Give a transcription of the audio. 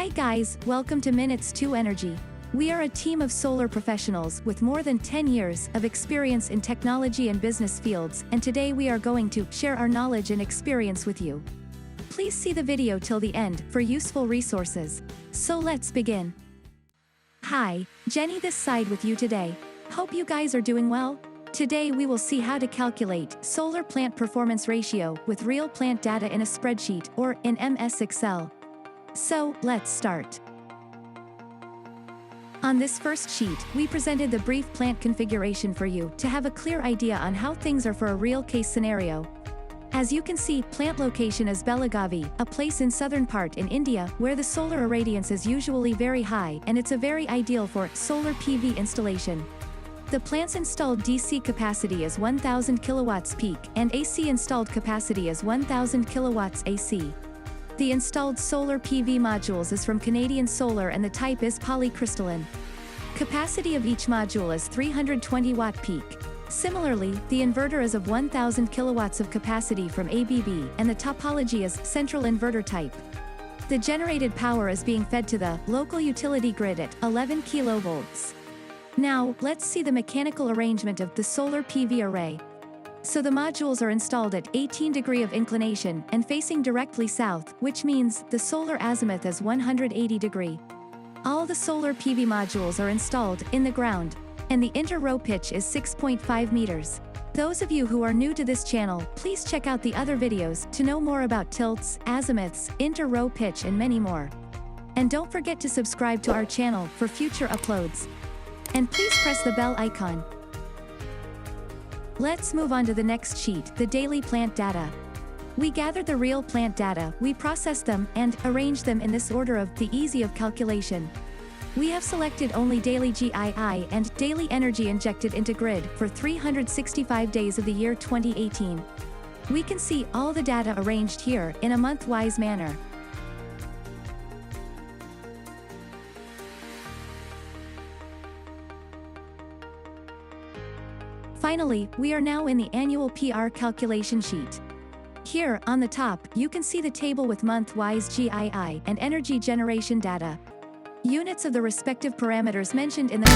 Hi guys, welcome to Minutes to Energy. We are a team of solar professionals with more than 10 years of experience in technology and business fields, and today we are going to share our knowledge and experience with you. Please see the video till the end for useful resources. So let's begin. Hi, Jenny this side with you today. Hope you guys are doing well. Today we will see how to calculate solar plant performance ratio with real plant data in a spreadsheet or in MS Excel. So, let's start. On this first sheet, we presented the brief plant configuration for you to have a clear idea on how things are for a real case scenario. As you can see, plant location is Belagavi, a place in southern part in India where the solar irradiance is usually very high and it's a very ideal for solar PV installation. The plant's installed DC capacity is 1000 kilowatts peak and AC installed capacity is 1000 kilowatts AC. The installed solar PV modules is from Canadian Solar and the type is polycrystalline. Capacity of each module is 320 watt peak. Similarly, the inverter is of 1000 kilowatts of capacity from ABB and the topology is central inverter type. The generated power is being fed to the local utility grid at 11 kilovolts. Now, let's see the mechanical arrangement of the solar PV array. So the modules are installed at 18 degrees of inclination and facing directly south, which means the solar azimuth is 180 degrees. All the solar PV modules are installed in the ground, and the inter-row pitch is 6.5 meters. Those of you who are new to this channel, please check out the other videos to know more about tilts, azimuths, inter-row pitch and many more. And don't forget to subscribe to our channel for future uploads. And please press the bell icon. Let's move on to the next sheet, the daily plant data. We gathered the real plant data, we processed them, and arranged them in this order of the easy of calculation. We have selected only daily GII and daily energy injected into grid for 365 days of the year 2018. We can see all the data arranged here in a month-wise manner. Finally, we are now in the annual PR calculation sheet. Here, on the top, you can see the table with month-wise GII and energy generation data. Units of the respective parameters mentioned in the